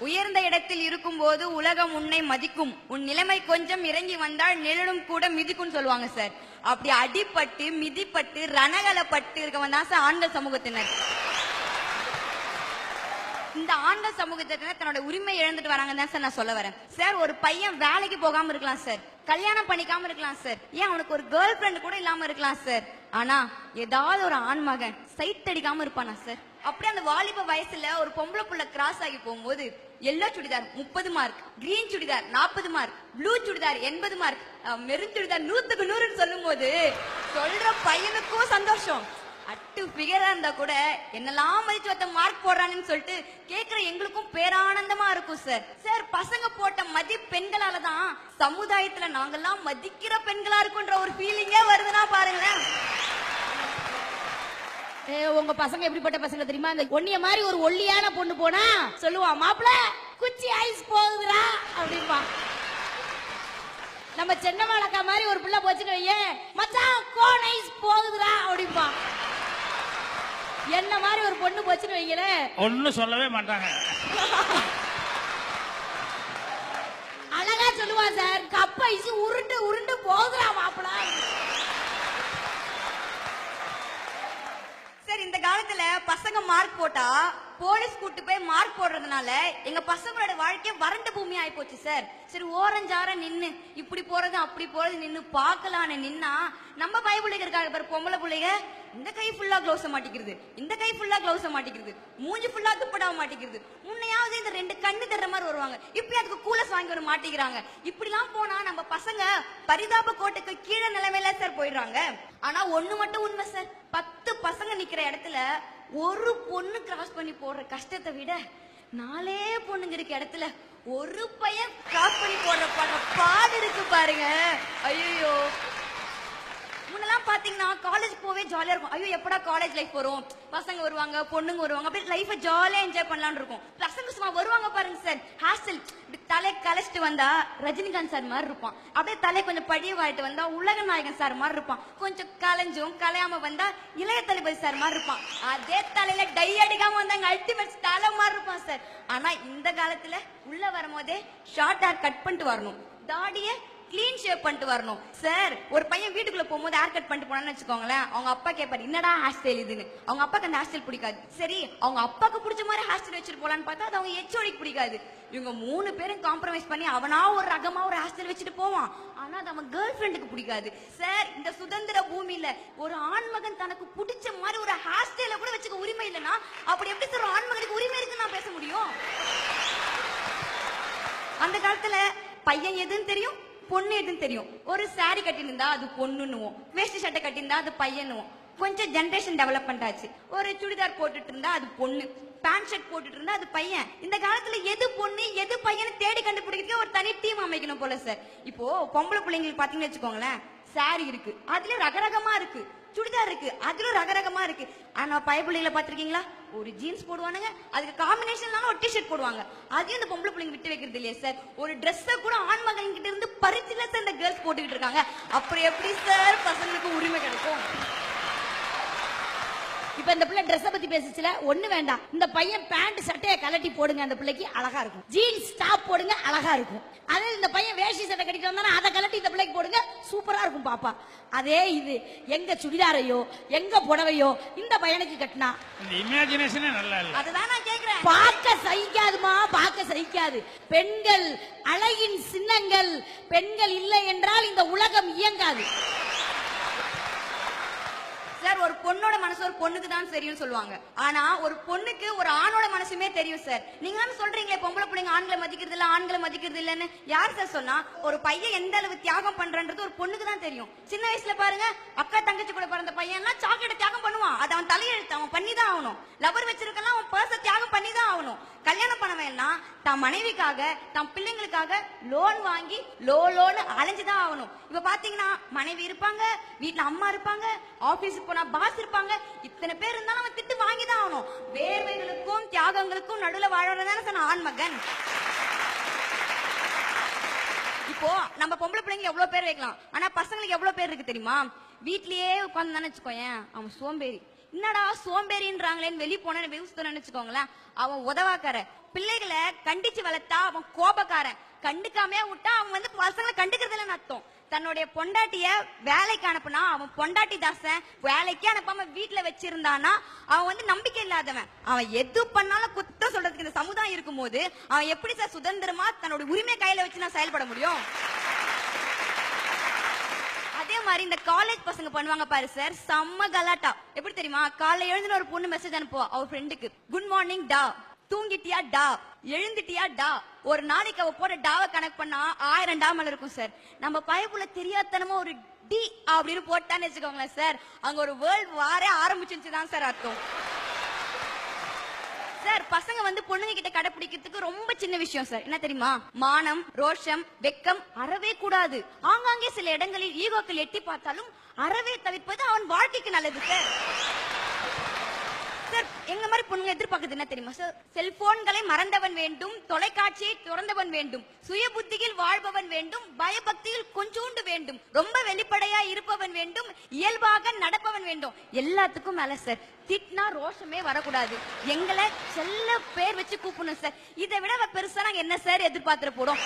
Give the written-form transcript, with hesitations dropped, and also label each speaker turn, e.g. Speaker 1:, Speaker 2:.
Speaker 1: உயர்ந்த இடத்தில் இருக்கும் போது உலகம் உன்னை மதிக்கும், உன் நிலைமை கொஞ்சம் இறங்கி வந்தால் நிழலும் கூட மிதிக்கும் சொல்லுவாங்க சார். அப்படி அடிப்பட்டு மிதிப்பட்டு ரணகலப்பட்டு இருக்கவன் தான் சார் ஆண்கள் சமூகத்தினர். இந்த ஆண்கள் சமூகத்தினர் தன்னோட உரிமை இழந்துட்டு வராங்க தான் சார் நான் சொல்ல வரேன். சார் ஒரு பையன் வேலைக்கு போகாம இருக்கலாம் சார், கல்யாணம் பண்ணிக்காம இருக்கலாம் சார், ஏன் அவனுக்கு ஒரு கேர்ள் ஃபிரெண்ட் கூட இல்லாம இருக்கலாம் சார். ஆனா ஏதாவது ஒரு ஆண் மகன் சைட் அடிக்காம இருப்பானா சார்? அப்படியே அந்த வாலிப வயசுல ஒரு பொம்பளை புள்ள கிராஸ் ஆகி போகும்போது yellow churidar 30 mark, green churidar 40 mark, blue churidar 80 mark, maroon churidar 100க்கு 100 சொல்லும் போது சொல்ற பையனுக்கும் சந்தோஷம். அட்டு பிகரா இருந்தா கூட என்னெல்லாம் மதிச்சு வந்த மார்க் போடுறான்னு சொல்லிட்டு கேக்குற எங்களுக்கும் பேரானந்தமா இருக்கும் சார். சார் பசங்க போட்ட மதி பெண்களாலதான் சமுதாயத்துல நாங்கெல்லாம் மதிக்கிற பெண்களா இருக்குன்ற ஒரு ஃபீலிங்கே வருதுன்னா பாருங்களேன்.
Speaker 2: உங்க பசங்க எப்படிப்பட்ட பசங்க தெரியுமா? இந்த ஒன்னிய மாதிரி ஒரு ஒல்லியான பொண்ணு போனா சொல்லுவான், மாப்பிள குச்சி ஐஸ் போகுதுடா அப்படின்பா. நம்ம சென்னமாலக்கா மாதிரி ஒரு பிள்ளை போச்சுன்னு வையே, மச்சான் கோன் ஐஸ் போகுதுடா அப்படின்பா. என்ன மாதிரி ஒரு பொண்ணு போச்சுன்னு வைங்களே
Speaker 3: ஒன்னும் சொல்லவே மாட்டாங்க.
Speaker 2: அழகா சொல்லுவான் சார், கப் ஐஸ் உருண்டு உருண்டு போகுதுடா மாப்பிள.
Speaker 1: சார் இந்த காலத்துல பசங்க மார்க் போட்டா போலீஸ் கூட்டு போய் மார்க் போடுறதுனால எங்க பசங்களோட வாழ்க்கை வறண்ட பூமி ஆயி போச்சு சார். சரி ஓரஞ்சார நின்னு இப்படி போறது அப்படி போறது நின்னு பாக்கலான்னு நின்னா நம்ம பைபிளுக்கு இருக்காங்க பாரு பொம்பளை பிள்ளைங்க, இந்த கை ஃபுல்லா கிளவுஸ மாட்டிக்கிறது, இந்த கை ஃபுல்லா கிளவுஸ மாட்டிக்கிறது, மூஞ்சி ஃபுல்லா துப்படாவ மாட்டிக்கிறது, முன்னையாவது இந்த 2 கண்ணு தர்ற மாதிரி வருவாங்க, இப்படி அதுக்கு கூலஸ் வாங்கி வர மாட்டிக்கிறாங்க. இப்படிலாம் போனா நம்ம பசங்க பரிதாப கோட்டுக்கு கீழே நிலைமையில சார் போயிடுறாங்க. ஆனா ஒண்ணு மட்டும் உண்மை சார், 10 பசங்க நிக்கிற இடத்துல ஒரு பொண்ணு கிராஸ் பண்ணி போடுற கஷ்டத்தை விட 4 பொண்ணுங்க இருக்க இடத்துல ஒரு பையன் கிராஸ் பண்ணி போடுற பாடு இருக்கு பாருங்க. ஐயோ முன்னெல்லாம் பாத்தீங்கன்னா காலேஜ் போவே ஜாலியா இருக்கும். ஐயோ எப்படா காலேஜ் லைஃப் வரும், பசங்க வருவாங்க பொண்ணுங்க வருவாங்க, அப்படியே லைஃபை ஜாலியா என்ஜாய் பண்ணலாம்னு இருக்கும். பசங்க சும்மா வருவாங்க பாருங்க சார், ஹேர்ஸ்டைல் தலை கலைச்சிட்டு வந்தா ரஜினிகாந்த் சார் மாதிரி இருப்பான், அப்படியே தலை கொஞ்சம் படிய வாயிட்டு வந்தா உலக நாயகன் சார் மாதிரி இருப்பான், கொஞ்சம் கலைஞ்சும் கலையாம வந்தா இளைய தளபதி சார் மாதிரி இருப்பான், அதே தலையில டை அடிக்காம வந்தாங்க அல்டிமேட் தலை மாதிரி இருப்பான் சார். ஆனா இந்த காலத்துல உள்ள வரும்போதே ஷார்ட் ஹேர் கட் பண்ணிட்டு வரணும், தாடிய கிளீன் ஷேப் பண்ணிட்டு வரணும் சார். ஒரு பையன் வீட்டுக்குள்ள போகும்போது ஹேர் கட் பண்ணிட்டு போனான்னு வச்சுக்கோங்களேன், அவங்க அப்பா கேட்பாரு என்னடா ஹேர் ஸ்டைல் இதுன்னு. அவங்க அப்பாக்கு அந்த ஹேர் ஸ்டைல் பிடிக்காது. சரி அவங்க அப்பாக்கு பிடிச்ச மாதிரி ஹேர் ஸ்டைல் வச்சுட்டு போலான்னு பார்த்தா அது அவங்க ஹெச்ஓடிக்கு பிடிக்காது. இவங்க 3 பேரும் காம்ப்ரமைஸ் பண்ணி அவனா ஒரு ரகமா ஒரு ஹேர் ஸ்டைல் வச்சுட்டு போவான், ஆனா அது அவன் கேர்ள் ஃபிரெண்டுக்கு பிடிக்காது. சார் இந்த சுதந்திர பூமியில ஒரு ஆண்மகன் தனக்கு பிடிச்ச மாதிரி ஒரு ஹேர் ஸ்டைல கூட வச்சுக்க உரிமை இல்லைன்னா அப்படி எப்படி சார் ஒரு ஆண்மகனுக்கு உரிமை இருக்குன்னு நான் பேச முடியும்? அந்த காலத்துல பையன் எதுன்னு தெரியும், பொண்ணு எதுன்னு தெரியும். ஒரு சாரி கட்டிருந்தா அது பொண்ணுன்னுவோம், வேஷ்டி சட்டை கட்டிருந்தா அது பையனுவோம். கொஞ்சம் ஜெனரேஷன் டெவலப்மெண்ட் ஆச்சு, ஒரு சுடிதார் போட்டுட்டு இருந்தா அது பொண்ணு, பேண்ட் ஷர்ட் போட்டுட்டு இருந்தா அது பையன். இந்த காலத்துல எது பொண்ணு எது பையன் தேடி கண்டுபிடிக்கிறதுக்கு ஒரு தனி டீம் அமைக்கணும் போல சார். இப்போ பொம்பளை பிள்ளைங்களுக்கு பாத்தீங்கன்னு வச்சுக்கோங்களேன், சாரி இருக்கு அதுல ரகரகமா இருக்கு, சுடிதார் இருக்கு அதுல ரகரகமா இருக்கு. ஆனா பைபிள்ல பாத்திருக்கீங்களா, ஒரு ஜீன்ஸ் போடுவானுங்க அதுக்கு காம்பினேஷன் ஒரு டிஷர்ட் போடுவாங்க, அதையும் இந்த பொம்பளை பிள்ளைங்க விட்டு வைக்கிறது இல்லையா சார். ஒரு ட்ரெஸ்ஸ கூட ஆண் மகன் கிட்ட இருந்து பறிச்சுல சார் இந்த கேர்ள்ஸ் போட்டுக்கிட்டு இருக்காங்க. அப்புறம் எப்படி சார் பசங்களுக்கு உரிமை கிடைக்கும்?
Speaker 2: இப்ப இந்த பிள்ளை ட்ரெஸ் பத்தி பேசிச்சுல, ஒண்ணு வேண்டாம், இந்த பையன் பேண்ட் சட்டையை கலட்டி போடுங்க, அந்த பிள்ளைக்கு அழகா இருக்கும். ஜீன்ஸ் டாப் போடுங்க அழகா இருக்கும். அதே இந்த பையன் வேஷ்டி சட்டை கட்டிட்டு வந்தானே அதை கலட்டி இந்த பிள்ளைக்கு போடுங்க சூப்பரா இருக்கும் பாப்பா. அதே இது எங்க சுடிதாரையோ எங்க புடவையோ இந்த பையனுக்கு கட்டினா
Speaker 3: இந்த இமேஜினேஷனே நல்லா இல்ல.
Speaker 1: அதுதான் நான் கேக்குறேன்.
Speaker 2: பார்க்க சகிக்காதுமா, பார்க்க சகிக்காது. பெண்கள் அழகின் சின்னங்கள், பெண்கள் இல்லை என்றால் இந்த உலகம் இயங்காது
Speaker 1: சார். ஒரு பொண்ணோட மனசு ஒரு பொண்ணுக்கு தான் தெரியும் சொல்லுவாங்க, ஆனா ஒரு பொண்ணுக்கு ஒரு ஆணோட மனசுமே தெரியும் சார். நீங்க தான் சொல்றீங்களே பொம்பளை பிள்ளைங்க ஆண்களை மதிக்கிறது இல்ல ஆண்களை மதிக்கிறது இல்லன்னு, யார் சார் சொன்னா? ஒரு பையன் எந்த அளவு தியாகம் பண்றன்றது ஒரு பொண்ணுக்கு தான் தெரியும். சின்ன வயசுல பாருங்க, அக்கா தங்கச்சி கூட பிறந்த பையன் எல்லாம் சாக்லேட் தியாகம் பண்ணுவான், அது அவன் தலையெழுத்து, அவன் பண்ணிதான் ஆகணும். லவர் வச்சிருக்கலாம் அவன் பர்ச தியாகம் பண்ணிதான் ஆகணும். கல்யாணம் பண்ணவேன்னா தன் மனைவிக்காக தன் பிள்ளைங்களுக்காக லோன் வாங்கி லோன் அலைஞ்சுதான் ஆகணும். இப்ப பாத்தீங்கன்னா மனைவி இருப்பாங்க, வீட்டுல அம்மா இருப்பாங்க, ஆபீஸுக்கு போனா பாஸ் இருப்பாங்க, இத்தனை பேர் இருந்தாலும் அவன் திட்டு வாங்கிதான் ஆகணும். வேர்வைகளுக்கும் தியாகங்களுக்கும் நடுவுல வாழறதான சார் ஆண் மகன். இப்போ நம்ம பொம்பளை பிள்ளைங்க எவ்வளவு பேர் வைக்கலாம், ஆனா பசங்களுக்கு எவ்வளவு பேர் இருக்கு தெரியுமா? வீட்லயே உட்காந்து வச்சுக்கோயேன், அவன் சோம்பேறி, என்னடா சோம்பேறின்றாங்களேன்னு வெளியே போன நினைச்சுக்கோங்களேன், அவன் உதவாக்கார பிள்ளைகளை கண்டிச்சு வளர்த்தா அவன் கோபக்காரன், கண்டுக்காமையா விட்டா அவன் வந்து பசங்களை கண்டுக்கிறது இல்லைன்னு அர்த்தம். தன்னுடைய பொண்டாட்டிய வேலைக்கு அனுப்புனா அவன் பொண்டாட்டி தாசன், வேலைக்கே அனுப்பாம வீட்டுல வச்சிருந்தானா அவன் வந்து நம்பிக்கை இல்லாதவன். அவன் எது பண்ணாலும் குத்தம் சொல்றதுக்கு இந்த சமுதாயம் இருக்கும் போது அவன் எப்படி சார் சுதந்திரமா தன்னோட உரிமை கையில வச்சு நான் செயல்பட முடியும்? அதே மாதிரி இந்த காலேஜ் பசங்க பண்ணுவாங்க பாரு சார், செம்ம கலாட்டா. எப்படி தெரியுமா? காலைல எழுந்துன ஒரு பொண்ணு மெசேஜ் அனுப்புவா அவ ஃப்ரெண்டுக்கு, குட் மார்னிங் டா, தூங்கிட்டியா டா, எழுந்துட்டியா டா. ஒரு நாளைக்கு அவ போட டாவை கனெக்ட் பண்ணா 1000 டா மேல இருக்கும் சார். நம்ம பயப்புல தெரியாதனமா ஒரு டி அப்படின்னு போட்டான்னு வச்சுக்கோங்களேன் சார், அங்க ஒரு வேர்ல்ட் வாரே ஆரம்பிச்சுதான் சார் அர்த்தம். சார் பசங்க வந்து பொண்ணுங்க கிட்ட கடைபிடிக்கிறதுக்கு ரொம்ப சின்ன விஷயம் சார். என்ன தெரியுமா? மானம், ரோஷம், வெக்கம் அறவே கூடாது. ஆங்காங்கே சில இடங்களில் ஈகோக்கள் எட்டி பார்த்தாலும் அறவே தவிர்ப்பது அவன் வாழ்க்கைக்கு நல்லது சார். சார் எங்க மாதிரி பொண்ணுங்க எதிர்பார்க்குது என்ன தெரியுமா சார்? செல்போன்களை மறந்தவன் வேண்டும், தொலைக்காட்சியை துறந்தவன் வேண்டும், சுய புத்தியில் வாழ்பவன் வேண்டும், பயபக்தியில் கொஞ்சோண்டு வேண்டும், ரொம்ப வெளிப்படையா இருப்பவன் வேண்டும், இயல்பாக நடப்பவன் வேண்டும். எல்லாத்துக்கும் மேல சார் திட்னா ரோஷமே வரக்கூடாது. எங்களை செல்ல பேர் வச்சு கூப்பிடணும் சார். இதை விட பெருசா நாங்க என்ன சார் எதிர்பார்த்துட போறோம்?